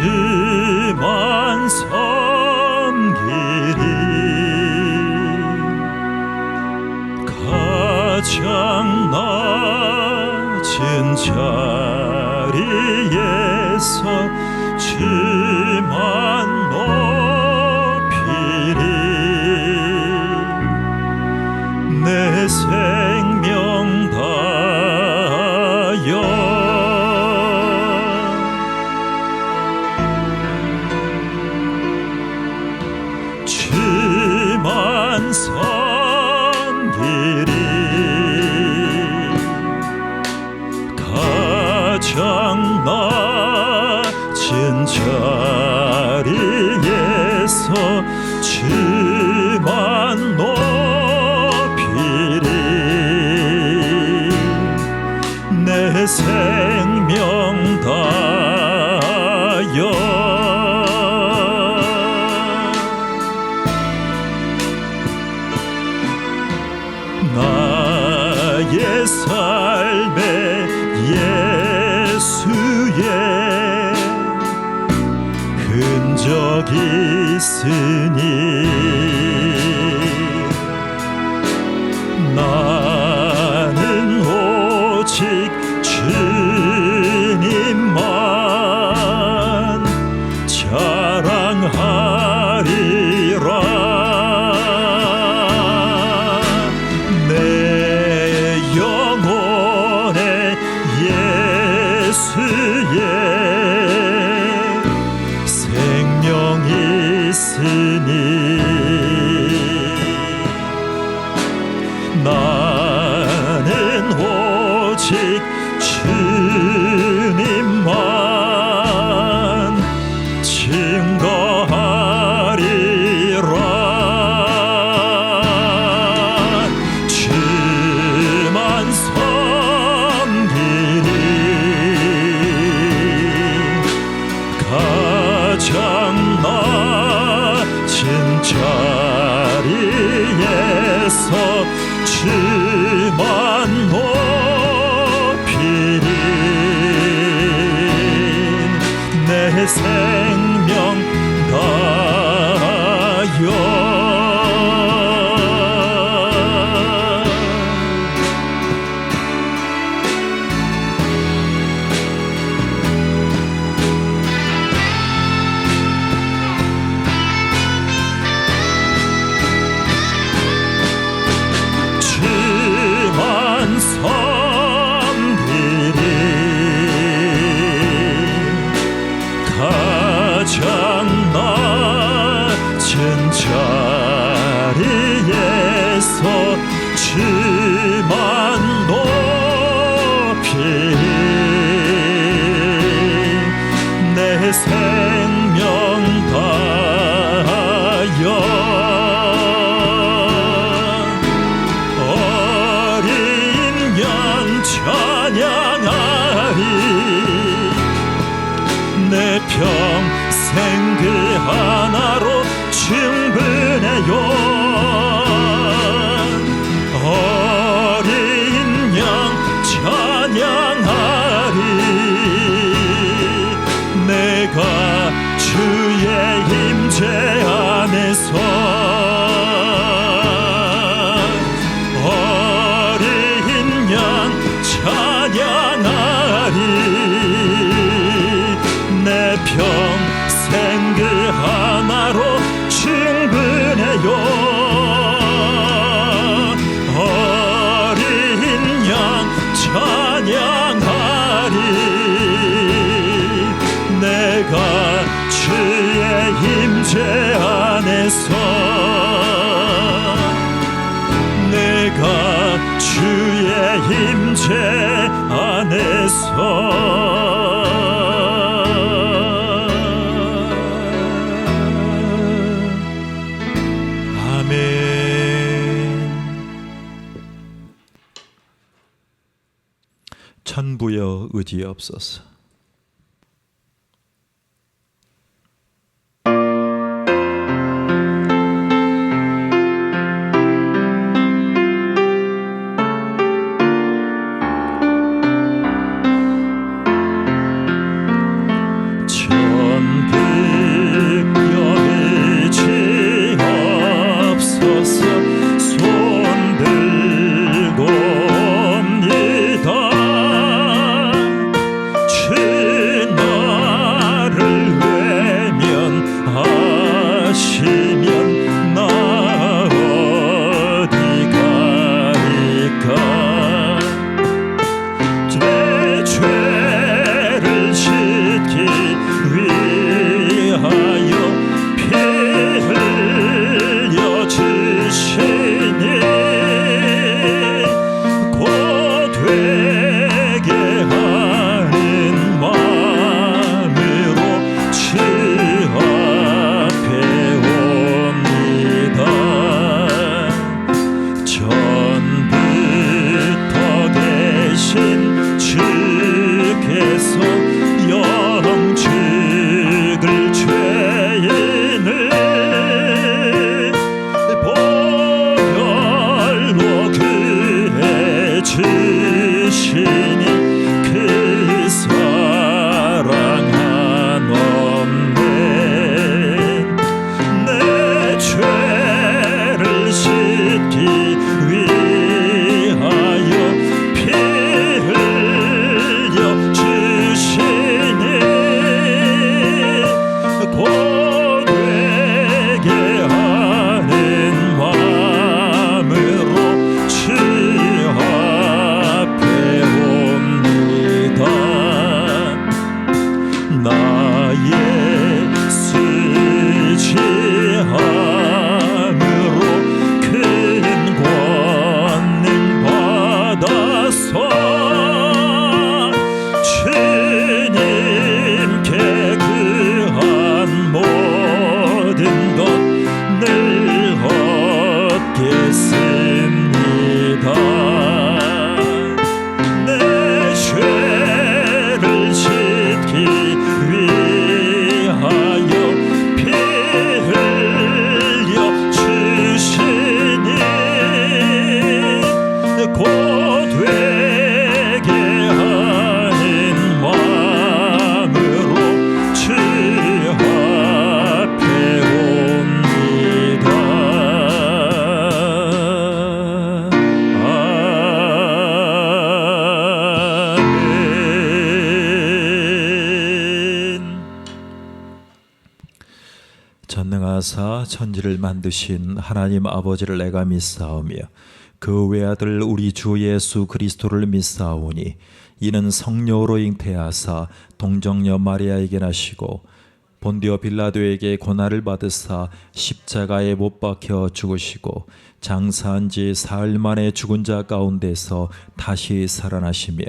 주만 섬기리. 가장 낮은 자리에서 주만 높이리. 내 생명 다하여 주만 섬기리. 가장 낮은 자리에서 주만 높이리. 내 생명 다하여 나의 삶에 예수의 흔적이 있으니 나는 오직 주님만 자랑하리라. 내 영혼에 예수의 생명이 있으니 나는 오직 주님만 증거하리라. 주만 섬기리. 가장 낮은 자리에서 주만 높이리. 내 생명 다하여 주만 섬기리. 가장 낮은 자리에서 주만 높이리. 내 생명 다하여 어린 양 찬양하리. 내 평생 그 하나로 충분해요. 어린 양 찬양하리. 내가 주의 임재 안에서 어린 양 찬양하리. 내 평생 그 하나로 충분해요. 어린 양 찬양하리. 내가 주의 임재 안에서 내가 주의 임재 안에서 천부여 의지옵소서. 전능하사 천지를 만드신 하나님 아버지를 내가 믿사오며 그 외아들 우리 주 예수 그리스도를 믿사오니 이는 성령으로 잉태하사 동정녀 마리아에게 나시고 본디오 빌라도에게 고난을 받으사 십자가에 못 박혀 죽으시고 장사한 지 사흘 만에 죽은 자 가운데서 다시 살아나시며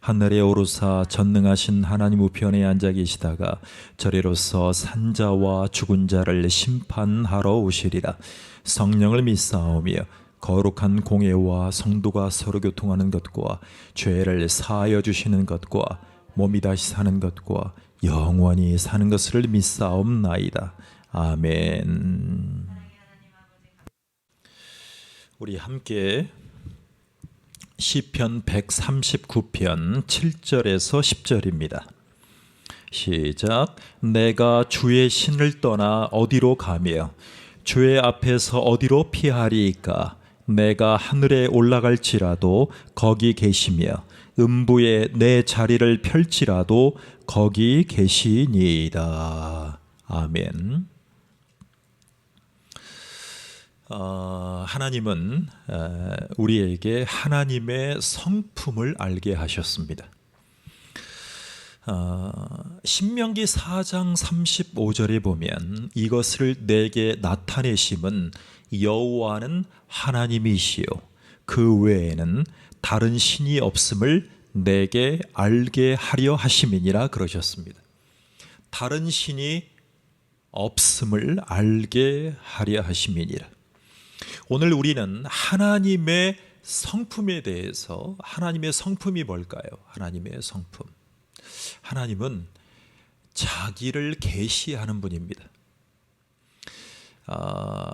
하늘에 오르사 전능하신 하나님 우편에 앉아 계시다가 저리로서 산자와 죽은 자를 심판하러 오시리라. 성령을 믿사오며 거룩한 공예와 성도가 서로 교통하는 것과 죄를 사하여 주시는 것과 몸이 다시 사는 것과 영원히 사는 것을 믿사옵나이다. 아멘. 우리 함께 시편 139편 7절에서 10절입니다. 시작. 내가 주의 신을 떠나 어디로 가며 주의 앞에서 어디로 피하리이까. 내가 하늘에 올라갈지라도 거기 계시며 음부에 내 자리를 펼지라도 거기 계시니이다. 아멘. 하나님은 우리에게 하나님의 성품을 알게 하셨습니다. 신명기 4장 35절에 보면 이것을 내게 나타내심은 여호와는 하나님이시요 그 외에는 다른 신이 없음을 내게 알게 하려 하심이니라 그러셨습니다. 다른 신이 없음을 알게 하려 하심이니라. 오늘 우리는 하나님의 성품에 대해서, 하나님의 성품이 뭘까요? 하나님의 성품. 하나님은 자기를 계시하는 분입니다.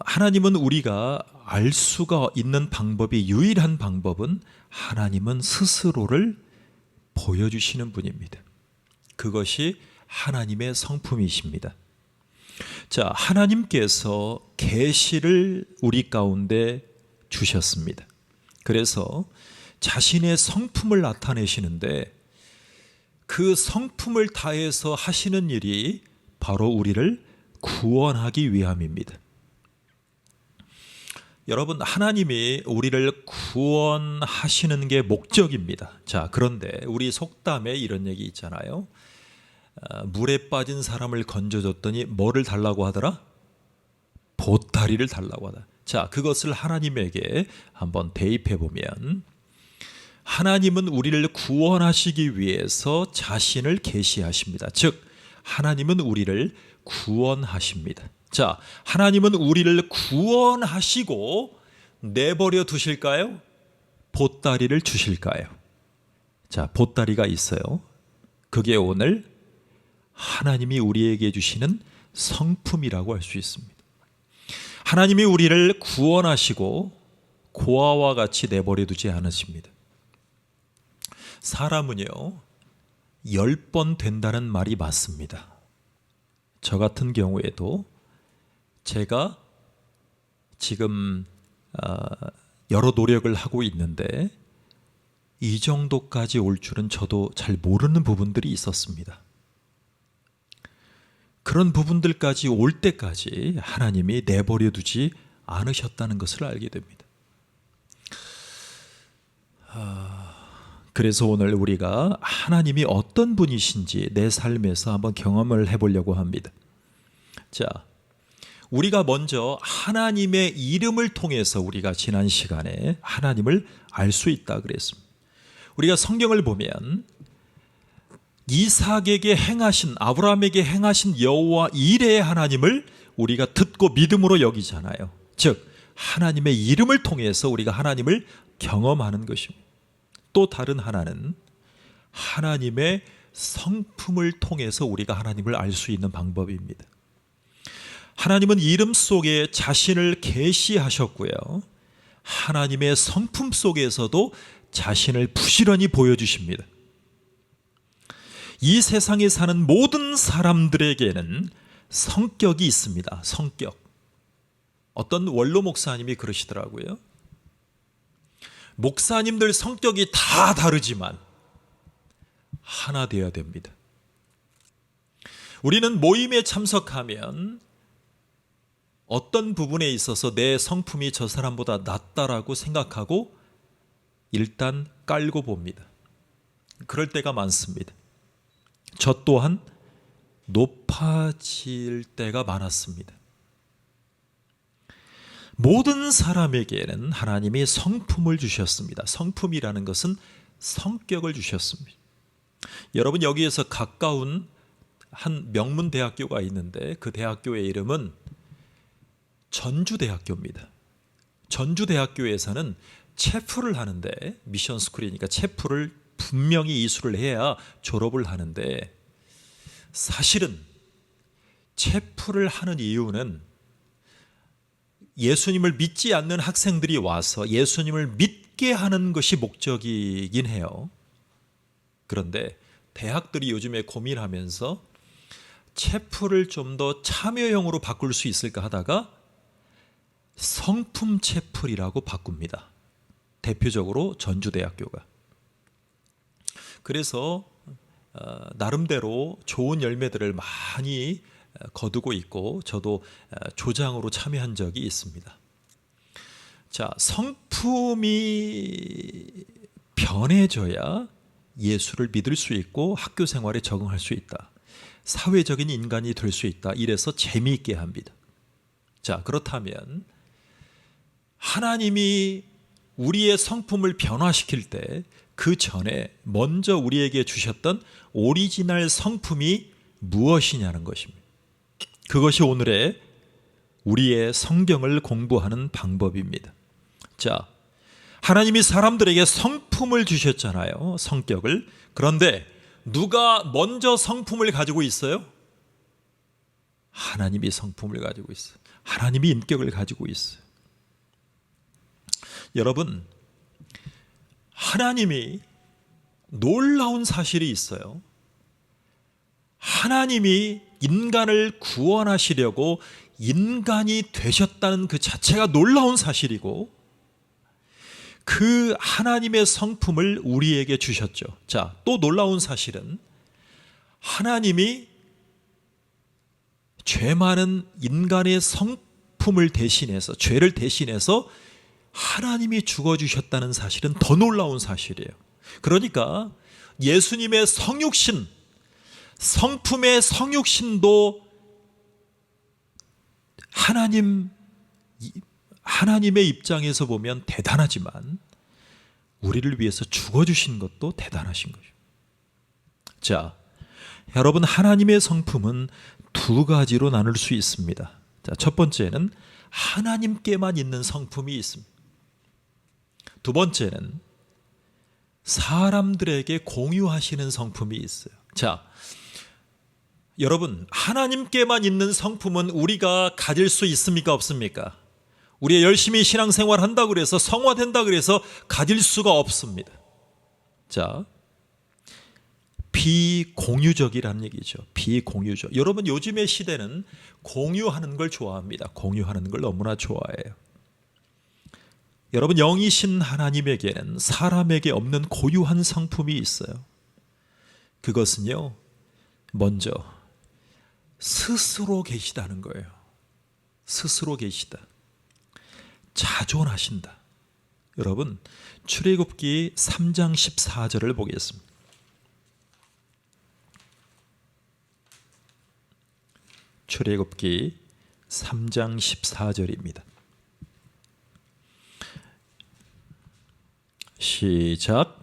하나님은 우리가 알 수가 있는 방법이, 유일한 방법은 하나님은 스스로를 보여주시는 분입니다. 그것이 하나님의 성품이십니다. 자, 하나님께서 계시를 우리 가운데 주셨습니다. 그래서 자신의 성품을 나타내시는데 그 성품을 다해서 하시는 일이 바로 우리를 구원하기 위함입니다. 여러분, 하나님이 우리를 구원하시는 게 목적입니다. 자, 그런데 우리 속담에 이런 얘기 있잖아요. 물에 빠진 사람을 건져줬더니 뭐를 달라고 하더라? 보따리를 달라고 하더라. 자, 그것을 하나님에게 한번 대입해 보면 하나님은 우리를 구원하시기 위해서 자신을 계시하십니다. 즉, 하나님은 우리를 구원하십니다. 자, 하나님은 우리를 구원하시고 내버려 두실까요? 보따리를 주실까요? 자, 보따리가 있어요. 그게 오늘 하나님이 우리에게 주시는 성품이라고 할 수 있습니다. 하나님이 우리를 구원하시고 고아와 같이 내버려 두지 않으십니다. 사람은요, 10번 된다는 말이 맞습니다. 저 같은 경우에도 제가 지금 여러 노력을 하고 있는데 이 정도까지 올 줄은 저도 잘 모르는 부분들이 있었습니다. 그런 부분들까지 올 때까지 하나님이 내버려 두지 않으셨다는 것을 알게 됩니다. 그래서 오늘 우리가 하나님이 어떤 분이신지 내 삶에서 한번 경험을 해보려고 합니다. 자, 우리가 먼저 하나님의 이름을 통해서 우리가 지난 시간에 하나님을 알 수 있다 그랬습니다. 우리가 성경을 보면 이삭에게 행하신, 아브라함에게 행하신 여호와 이레의 하나님을 우리가 듣고 믿음으로 여기잖아요. 즉, 하나님의 이름을 통해서 우리가 하나님을 경험하는 것입니다. 또 다른 하나는 하나님의 성품을 통해서 우리가 하나님을 알 수 있는 방법입니다. 하나님은 이름 속에 자신을 계시하셨고요, 하나님의 성품 속에서도 자신을 부지런히 보여주십니다. 이 세상에 사는 모든 사람들에게는 성격이 있습니다. 성격. 어떤 원로 목사님이 그러시더라고요. 목사님들 성격이 다 다르지만 하나 되어야 됩니다. 우리는 모임에 참석하면 어떤 부분에 있어서 내 성품이 저 사람보다 낫다라고 생각하고 일단 깔고 봅니다. 그럴 때가 많습니다. 저 또한 높아질 때가 많았습니다. 모든 사람에게는 하나님이 성품을 주셨습니다. 성품이라는 것은 성격을 주셨습니다. 여러분, 여기에서 가까운 한 명문대학교가 있는데 그 대학교의 이름은 전주대학교입니다. 전주대학교에서는 체프를 하는데, 미션 스쿨이니까 체프를 분명히 이수를 해야 졸업을 하는데, 사실은 체프를 하는 이유는 예수님을 믿지 않는 학생들이 와서 예수님을 믿게 하는 것이 목적이긴 해요. 그런데 대학들이 요즘에 고민하면서 체프를 좀 더 참여형으로 바꿀 수 있을까 하다가 성품 체플이라고 바꿉니다. 대표적으로 전주대학교가. 그래서 나름대로 좋은 열매들을 많이 거두고 있고 저도 조장으로 참여한 적이 있습니다. 자, 성품이 변해져야 예수를 믿을 수 있고 학교 생활에 적응할 수 있다. 사회적인 인간이 될 수 있다. 이래서 재미있게 합니다. 자, 그렇다면 하나님이 우리의 성품을 변화시킬 때 그 전에 먼저 우리에게 주셨던 오리지널 성품이 무엇이냐는 것입니다. 그것이 오늘의 우리의 성경을 공부하는 방법입니다. 자, 하나님이 사람들에게 성품을 주셨잖아요. 성격을. 그런데 누가 먼저 성품을 가지고 있어요? 하나님이 성품을 가지고 있어요. 하나님이 인격을 가지고 있어요. 여러분, 하나님이 놀라운 사실이 있어요. 하나님이 인간을 구원하시려고 인간이 되셨다는 그 자체가 놀라운 사실이고, 그 하나님의 성품을 우리에게 주셨죠. 자, 또 놀라운 사실은 하나님이 죄 많은 인간의 성품을 대신해서, 죄를 대신해서 하나님이 죽어주셨다는 사실은 더 놀라운 사실이에요. 그러니까 예수님의 성육신, 성품의 성육신도 하나님의 입장에서 보면 대단하지만 우리를 위해서 죽어주신 것도 대단하신 거죠. 자, 여러분, 하나님의 성품은 두 가지로 나눌 수 있습니다. 자, 첫 번째는 하나님께만 있는 성품이 있습니다. 두 번째는 사람들에게 공유하시는 성품이 있어요. 자, 여러분, 하나님께만 있는 성품은 우리가 가질 수 있습니까? 없습니까? 우리가 열심히 신앙생활 한다고 그래서 성화된다 그래서 가질 수가 없습니다. 자, 비공유적이라는 얘기죠. 비공유적. 여러분, 요즘의 시대는 공유하는 걸 좋아합니다. 공유하는 걸 너무나 좋아해요. 여러분, 영이신 하나님에게는 사람에게 없는 고유한 성품이 있어요. 그것은요, 먼저 스스로 계시다는 거예요. 스스로 계시다. 자존하신다. 여러분, 출애굽기 3장 14절을 보겠습니다. 출애굽기 3장 14절입니다. 시작.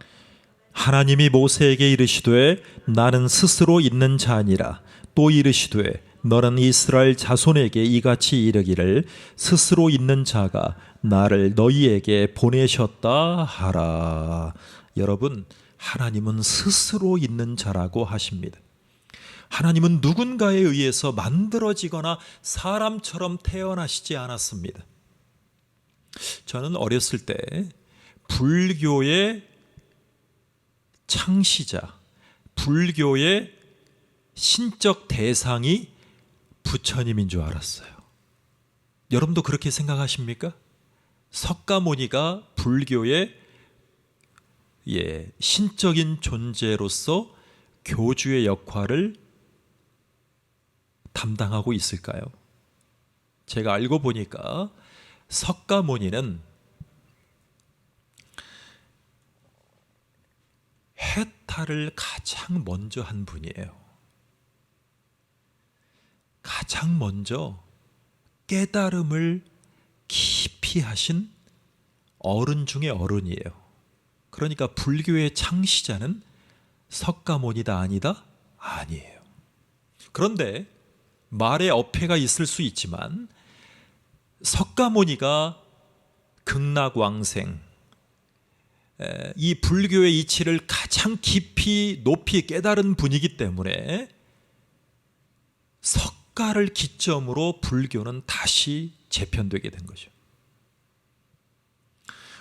하나님이 모세에게 이르시되 나는 스스로 있는 자니라. 또 이르시되 너는 이스라엘 자손에게 이같이 이르기를 스스로 있는 자가 나를 너희에게 보내셨다 하라. 여러분, 하나님은 스스로 있는 자라고 하십니다. 하나님은 누군가에 의해서 만들어지거나 사람처럼 태어나시지 않았습니다. 저는 어렸을 때 불교의 창시자, 불교의 신적 대상이 부처님인 줄 알았어요. 여러분도 그렇게 생각하십니까? 석가모니가 불교의 신적인 존재로서 교주의 역할을 담당하고 있을까요? 제가 알고 보니까 석가모니는 해탈을 가장 먼저 한 분이에요. 가장 먼저 깨달음을 깊이 하신 어른 중에 어른이에요. 그러니까 불교의 창시자는 석가모니다 아니다? 아니에요. 그런데 말에 어폐가 있을 수 있지만 석가모니가 극락왕생, 이 불교의 이치를 가장 깊이 높이 깨달은 분이기 때문에 석가를 기점으로 불교는 다시 재편되게 된 거죠.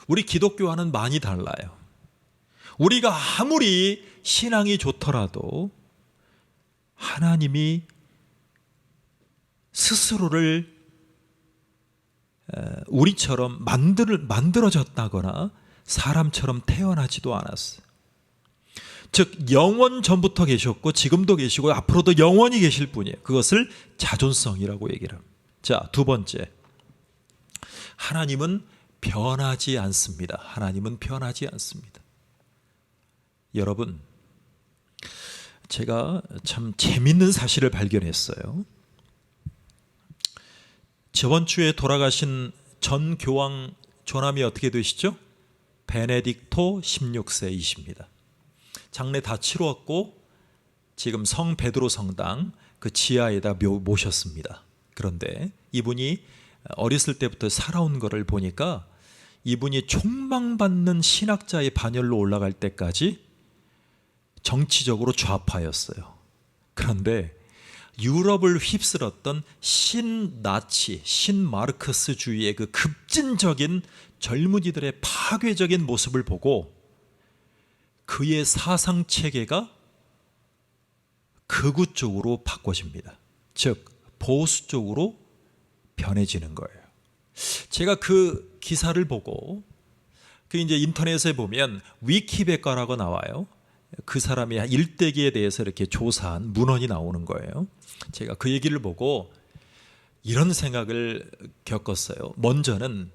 우리 기독교와는 많이 달라요. 우리가 아무리 신앙이 좋더라도 하나님이 스스로를 우리처럼 만들어졌다거나 사람처럼 태어나지도 않았어요. 즉 영원 전부터 계셨고 지금도 계시고 앞으로도 영원히 계실 분이에요. 그것을 자존성이라고 얘기를 합니다. 자, 두 번째, 하나님은 변하지 않습니다. 하나님은 변하지 않습니다. 여러분, 제가 참 재밌는 사실을 발견했어요. 저번 주에 돌아가신 전 교황 조남이 어떻게 되시죠? 베네딕토 16세이십니다. 장례 다 치루었고 지금 성 베드로 성당 그 지하에다 모셨습니다. 그런데 이분이 어렸을 때부터 살아온 것을 보니까 이분이 촉망받는 신학자의 반열로 올라갈 때까지 정치적으로 좌파였어요. 그런데 유럽을 휩쓸었던 신나치, 신마르크스주의의 그 급진적인 젊은이들의 파괴적인 모습을 보고 그의 사상 체계가 극우 쪽으로 바꿔집니다. 즉 보수 쪽으로 변해지는 거예요. 제가 그 기사를 보고 그 이제 인터넷에 보면 위키백과라고 나와요. 그 사람이 일대기에 대해서 이렇게 조사한 문헌이 나오는 거예요. 제가 그 얘기를 보고 이런 생각을 겪었어요. 먼저는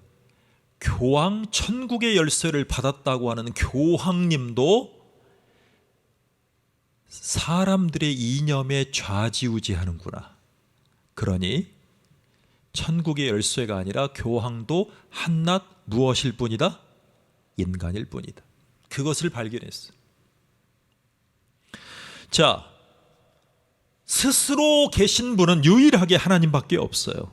교황 천국의 열쇠를 받았다고 하는 교황님도 사람들의 이념에 좌지우지하는구나. 그러니 천국의 열쇠가 아니라 교황도 한낱 무엇일 뿐이다? 인간일 뿐이다. 그것을 발견했어요. 자, 스스로 계신 분은 유일하게 하나님밖에 없어요.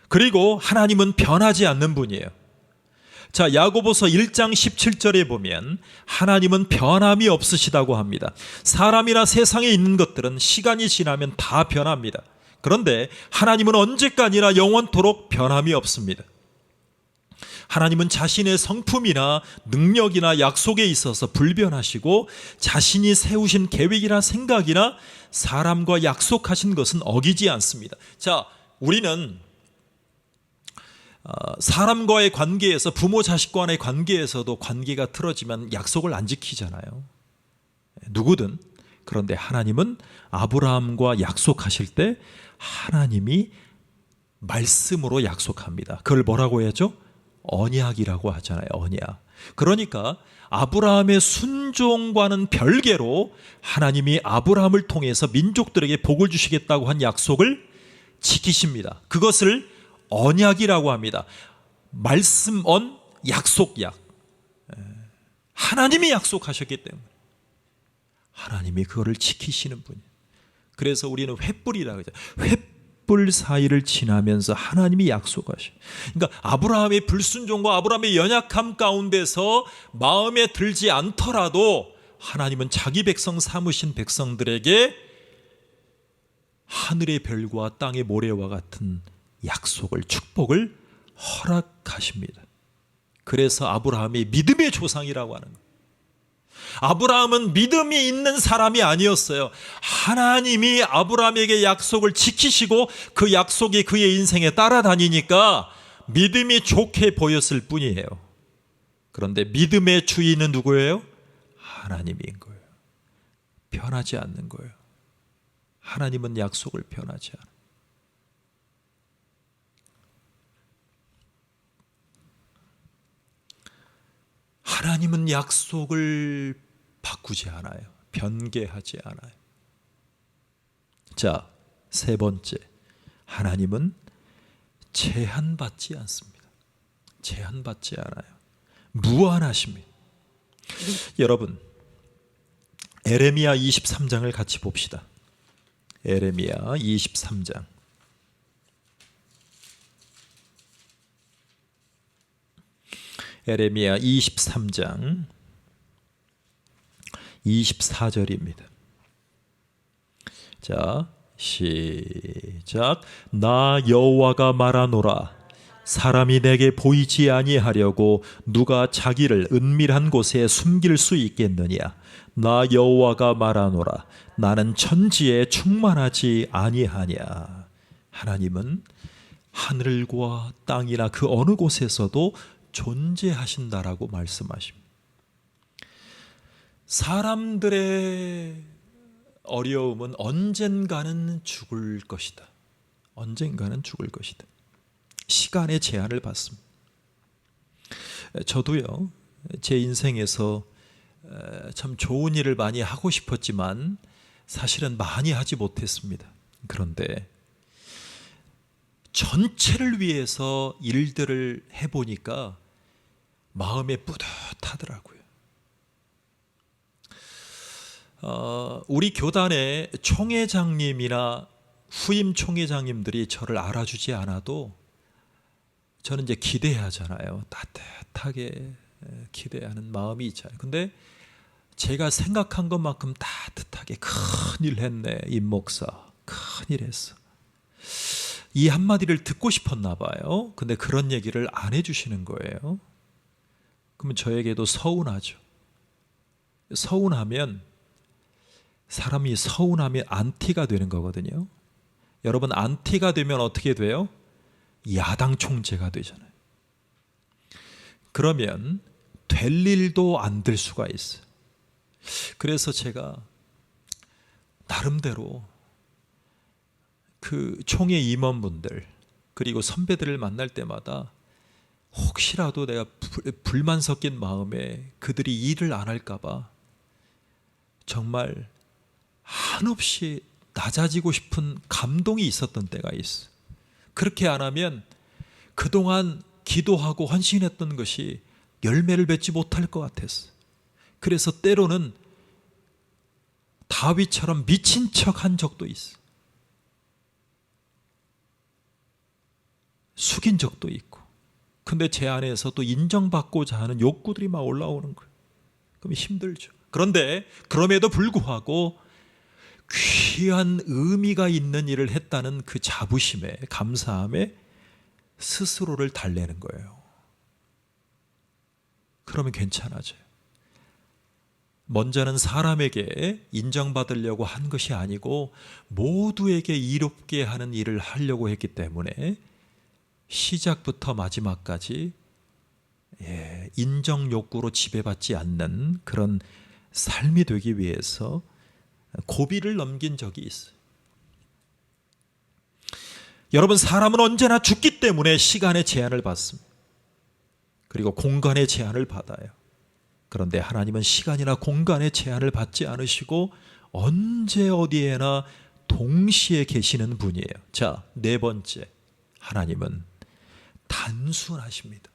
그리고 하나님은 변하지 않는 분이에요. 자, 야고보서 1장 17절에 보면 하나님은 변함이 없으시다고 합니다. 사람이나 세상에 있는 것들은 시간이 지나면 다 변합니다. 그런데 하나님은 언제까지나 영원토록 변함이 없습니다. 하나님은 자신의 성품이나 능력이나 약속에 있어서 불변하시고 자신이 세우신 계획이나 생각이나 사람과 약속하신 것은 어기지 않습니다. 자, 우리는 사람과의 관계에서 부모 자식 간의 관계에서도 관계가 틀어지면 약속을 안 지키잖아요. 누구든. 그런데 하나님은 아브라함과 약속하실 때 하나님이 말씀으로 약속합니다. 그걸 뭐라고 해야죠? 언약이라고 하잖아요. 언약. 그러니까 아브라함의 순종과는 별개로 하나님이 아브라함을 통해서 민족들에게 복을 주시겠다고 한 약속을 지키십니다. 그것을 언약이라고 합니다. 말씀 언, 약속 약. 하나님이 약속하셨기 때문에 하나님이 그거를 지키시는 분이에요. 그래서 우리는 횃불이라고 하죠. 횃불 사이를 지나면서 하나님이 약속하셔요. 그러니까 아브라함의 불순종과 아브라함의 연약함 가운데서 마음에 들지 않더라도 하나님은 자기 백성 삼으신 백성들에게 하늘의 별과 땅의 모래와 같은 약속을, 축복을 허락하십니다. 그래서 아브라함이 믿음의 조상이라고 하는 거예요. 아브라함은 믿음이 있는 사람이 아니었어요. 하나님이 아브라함에게 약속을 지키시고 그 약속이 그의 인생에 따라다니니까 믿음이 좋게 보였을 뿐이에요. 그런데 믿음의 주인은 누구예요? 하나님인 거예요. 변하지 않는 거예요. 하나님은 약속을 변하지 않아요. 하나님은 약속을 바꾸지 않아요. 변개하지 않아요. 자, 세 번째, 하나님은 제한받지 않습니다. 제한받지 않아요. 무한하십니다. 여러분, 에레미야 23장을 같이 봅시다. 에레미야 23장. 에레미야 23장 24절입니다. 자, 시작. 나 여호와가 말하노라. 사람이 내게 보이지 아니하려고 누가 자기를 은밀한 곳에 숨길 수 있겠느냐. 나 여호와가 말하노라. 나는 천지에 충만하지 아니하냐. 하나님은 하늘과 땅이나 그 어느 곳에서도 존재하신다라고 말씀하십니다. 사람들의 어려움은 언젠가는 죽을 것이다. 언젠가는 죽을 것이다. 시간의 제한을 받습니다. 저도요, 제 인생에서 참 좋은 일을 많이 하고 싶었지만 사실은 많이 하지 못했습니다. 그런데 전체를 위해서 일들을 해보니까 마음에 뿌듯하더라고요. 우리 교단의 총회장님이나 후임 총회장님들이 저를 알아주지 않아도 저는 이제 기대하잖아요. 따뜻하게 기대하는 마음이 있잖아요. 근데 제가 생각한 것만큼 따뜻하게 큰일 했네, 임 목사. 큰일 했어. 이 한마디를 듣고 싶었나 봐요. 근데 그런 얘기를 안 해주시는 거예요. 그러면 저에게도 서운하죠. 서운하면, 사람이 서운하면 안티가 되는 거거든요. 여러분, 안티가 되면 어떻게 돼요? 야당 총재가 되잖아요. 그러면 될 일도 안 될 수가 있어요. 그래서 제가 나름대로 그 총회 임원분들 그리고 선배들을 만날 때마다 혹시라도 내가 불만 섞인 마음에 그들이 일을 안 할까 봐 정말 한없이 낮아지고 싶은 감동이 있었던 때가 있어. 그렇게 안 하면 그동안 기도하고 헌신했던 것이 열매를 맺지 못할 것 같았어. 그래서 때로는 다윗처럼 미친 척 한 적도 있어. 숙인 적도 있고. 근데 제 안에서 또 인정받고자 하는 욕구들이 막 올라오는 거예요. 그럼 힘들죠. 그런데 그럼에도 불구하고 귀한 의미가 있는 일을 했다는 그 자부심에, 감사함에 스스로를 달래는 거예요. 그러면 괜찮아져요. 먼저는 사람에게 인정받으려고 한 것이 아니고 모두에게 이롭게 하는 일을 하려고 했기 때문에 시작부터 마지막까지 인정 욕구로 지배받지 않는 그런 삶이 되기 위해서 고비를 넘긴 적이 있어요. 여러분, 사람은 언제나 죽기 때문에 시간의 제한을 받습니다. 그리고 공간의 제한을 받아요. 그런데 하나님은 시간이나 공간의 제한을 받지 않으시고 언제 어디에나 동시에 계시는 분이에요. 자, 네 번째, 하나님은 단순하십니다.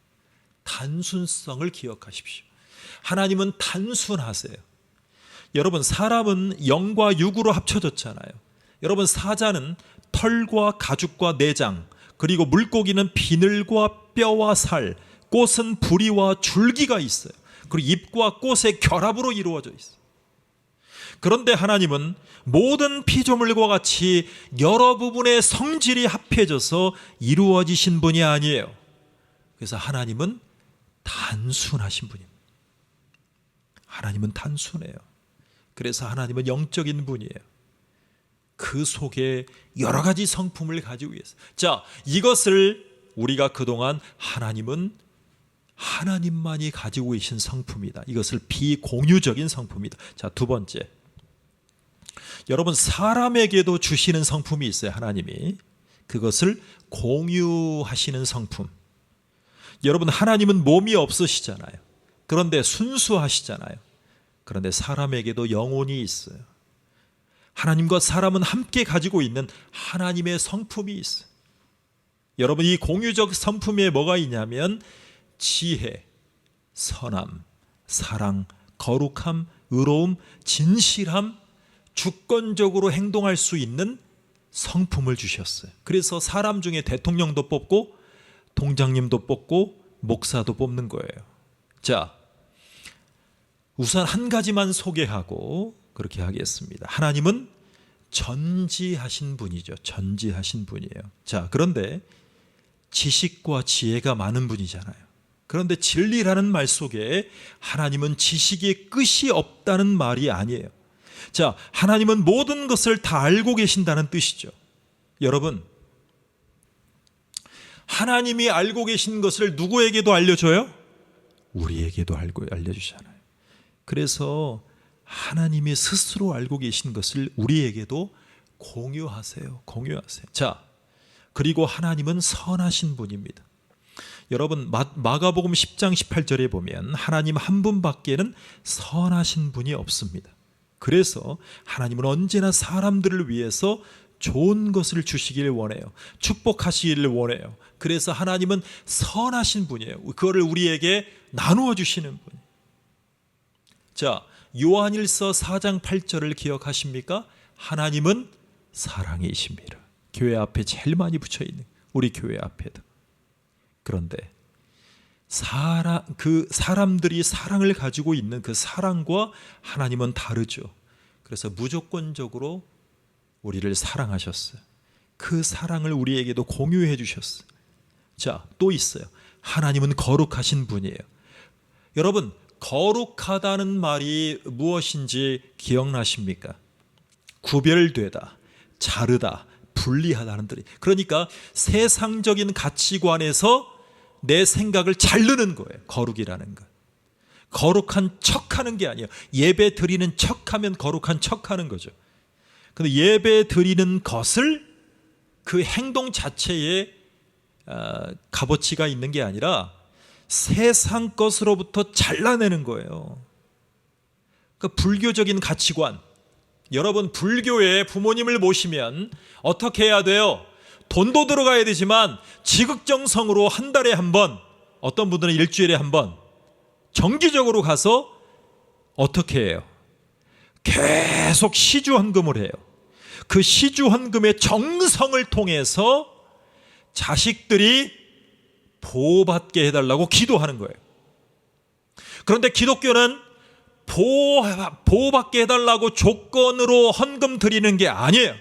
단순성을 기억하십시오. 하나님은 단순하세요. 여러분, 사람은 영과 육으로 합쳐졌잖아요. 여러분, 사자는 털과 가죽과 내장, 그리고 물고기는 비늘과 뼈와 살, 꽃은 부리와 줄기가 있어요. 그리고 잎과 꽃의 결합으로 이루어져 있어요. 그런데 하나님은 모든 피조물과 같이 여러 부분의 성질이 합해져서 이루어지신 분이 아니에요. 그래서 하나님은 단순하신 분입니다. 하나님은 단순해요. 그래서 하나님은 영적인 분이에요. 그 속에 여러 가지 성품을 가지고 있어요. 자, 이것을 우리가 그동안 하나님은 하나님만이 가지고 계신 성품이다. 이것을 비공유적인 성품이다. 자, 두 번째, 여러분, 사람에게도 주시는 성품이 있어요. 하나님이 그것을 공유하시는 성품. 여러분, 하나님은 몸이 없으시잖아요. 그런데 순수하시잖아요. 그런데 사람에게도 영혼이 있어요. 하나님과 사람은 함께 가지고 있는 하나님의 성품이 있어요. 여러분, 이 공유적 성품에 뭐가 있냐면 지혜, 선함, 사랑, 거룩함, 의로움, 진실함, 주권적으로 행동할 수 있는 성품을 주셨어요. 그래서 사람 중에 대통령도 뽑고 동장님도 뽑고 목사도 뽑는 거예요. 자, 우선 한 가지만 소개하고 그렇게 하겠습니다. 하나님은 전지하신 분이죠. 전지하신 분이에요. 자, 그런데 지식과 지혜가 많은 분이잖아요. 그런데 진리라는 말 속에 하나님은 지식의 끝이 없다는 말이 아니에요. 자, 하나님은 모든 것을 다 알고 계신다는 뜻이죠. 여러분, 하나님이 알고 계신 것을 누구에게도 알려줘요? 우리에게도 알려주잖아요. 그래서 하나님이 스스로 알고 계신 것을 우리에게도 공유하세요. 공유하세요. 자, 그리고 하나님은 선하신 분입니다. 여러분, 마가복음 10장 18절에 보면 하나님 한 분밖에는 선하신 분이 없습니다. 그래서 하나님은 언제나 사람들을 위해서 좋은 것을 주시길 원해요. 축복하시기를 원해요. 그래서 하나님은 선하신 분이에요. 그거를 우리에게 나누어 주시는 분이에요. 자, 요한일서 4장 8절을 기억하십니까? 하나님은 사랑이십니다. 교회 앞에 제일 많이 붙여있는, 우리 교회 앞에도. 그런데 사람들이 사랑을 가지고 있는 그 사랑과 하나님은 다르죠. 그래서 무조건적으로 우리를 사랑하셨어요. 그 사랑을 우리에게도 공유해 주셨어요. 자, 또 있어요. 하나님은 거룩하신 분이에요. 여러분, 거룩하다는 말이 무엇인지 기억나십니까? 구별되다, 자르다, 분리하다는 뜻이. 그러니까 세상적인 가치관에서 내 생각을 자르는 거예요. 거룩이라는 것. 거룩한 척하는 게 아니에요. 예배 드리는 척하면 거룩한 척하는 거죠. 근데 예배 드리는 것을 그 행동 자체에 값어치가 있는 게 아니라 세상 것으로부터 잘라내는 거예요. 그러니까 불교적인 가치관. 여러분, 불교에 부모님을 모시면 어떻게 해야 돼요? 돈도 들어가야 되지만 지극정성으로 한 달에 한 번, 어떤 분들은 일주일에 한 번 정기적으로 가서 어떻게 해요? 계속 시주헌금을 해요. 그 시주헌금의 정성을 통해서 자식들이 보호받게 해달라고 기도하는 거예요. 그런데 기독교는 보호받게 해달라고 조건으로 헌금 드리는 게 아니에요.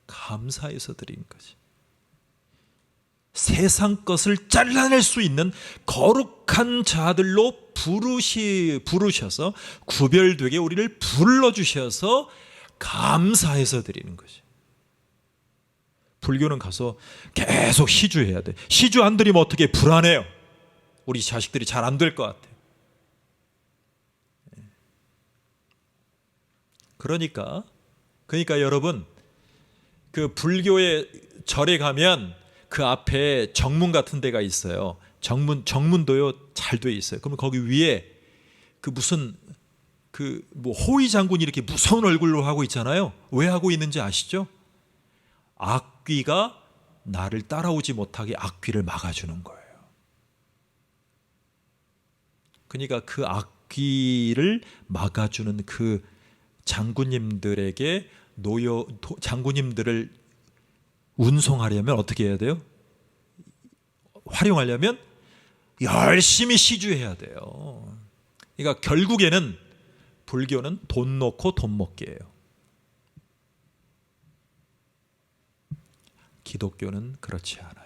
감사해서 드리는 거지. 세상 것을 잘라낼 수 있는 거룩한 자들로 부르셔서 구별되게 우리를 불러주셔서 감사해서 드리는 거지. 불교는 가서 계속 시주해야 돼. 시주 안 드리면 어떻게 불안해요. 우리 자식들이 잘 안 될 것 같아요. 그러니까 여러분, 그 불교의 절에 가면 그 앞에 정문 같은 데가 있어요. 정문도요 잘 돼 있어요. 그러면 거기 위에 그 무슨 뭐 호위 장군이 이렇게 무서운 얼굴로 하고 있잖아요. 왜 하고 있는지 아시죠? 악귀가 나를 따라오지 못하게 악귀를 막아주는 거예요. 그러니까 그 악귀를 막아주는 그 장군님들에게 장군님들을 운송하려면 어떻게 해야 돼요? 활용하려면 열심히 시주해야 돼요. 그러니까 결국에는 불교는 돈 놓고 돈 먹기예요. 기독교는 그렇지 않아요.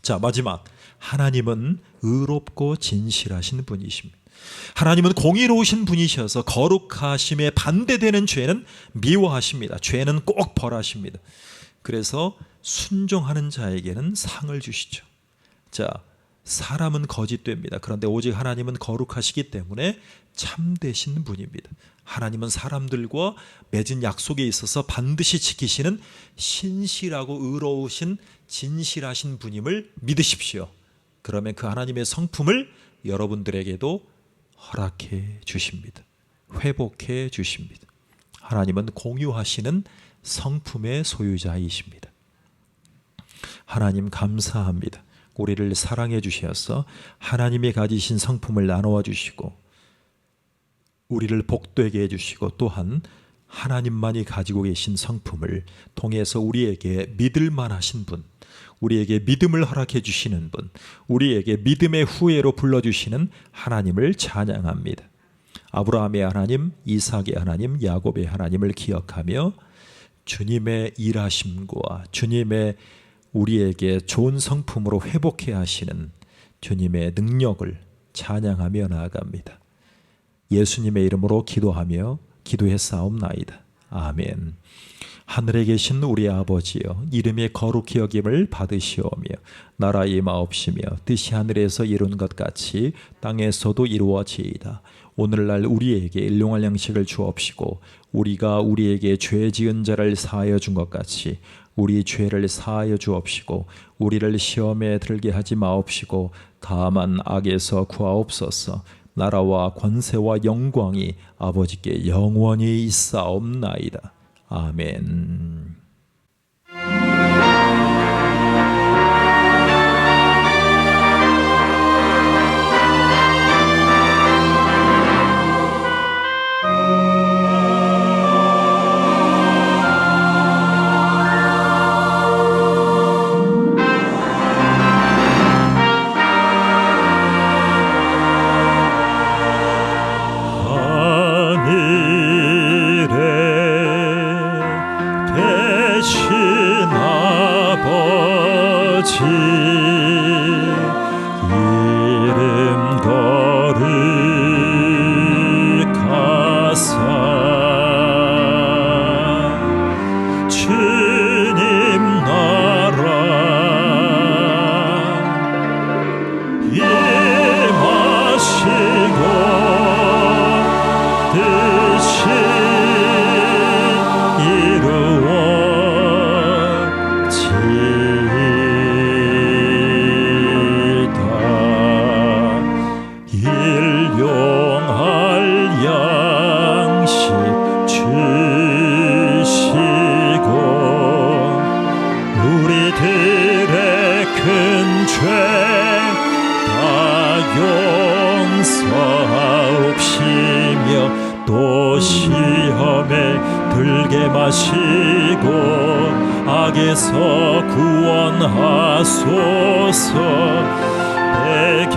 자, 마지막, 하나님은 의롭고 진실하신 분이십니다. 하나님은 공의로우신 분이셔서 거룩하심에 반대되는 죄는 미워하십니다. 죄는 꼭 벌하십니다. 그래서 순종하는 자에게는 상을 주시죠. 자, 사람은 거짓됩니다. 그런데 오직 하나님은 거룩하시기 때문에 참되신 분입니다. 하나님은 사람들과 맺은 약속에 있어서 반드시 지키시는 신실하고 의로우신 진실하신 분임을 믿으십시오. 그러면 그 하나님의 성품을 여러분들에게도 허락해 주십니다. 회복해 주십니다. 하나님은 공유하시는 성품의 소유자이십니다. 하나님 감사합니다. 우리를 사랑해 주셔서 하나님이 가지신 성품을 나누어 주시고 우리를 복되게 해주시고 또한 하나님만이 가지고 계신 성품을 통해서 우리에게 믿을만 하신 분, 우리에게 믿음을 허락해 주시는 분, 우리에게 믿음의 후예로 불러주시는 하나님을 찬양합니다. 아브라함의 하나님, 이삭의 하나님, 야곱의 하나님을 기억하며 주님의 일하심과 주님의 우리에게 좋은 성품으로 회복해 하시는 주님의 능력을 찬양하며 나아갑니다. 예수님의 이름으로 기도하며 기도했사옵나이다. 아멘. 하늘에 계신 우리 아버지여, 이름의 거룩히 여김을 받으시오며 나라의 임하옵시며 뜻이 하늘에서 이룬 것 같이 땅에서도 이루어지이다. 오늘날 우리에게 일용할 양식을 주옵시고 우리가 우리에게 죄 지은 자를 사하여 준 것 같이 우리 죄를 사하여 주옵시고 우리를 시험에 들게 하지 마옵시고 다만 악에서 구하옵소서. 나라와 권세와 영광이 아버지께 영원히 있사옵나이다. 아멘. 이름 거룩하사 주님 나라 임하시고 뜻이 일용할 양식 주시고 우리들의 큰 죄 다 용서하옵시며 또 시험에 들게 마시고 악에서 구원하소서. 내게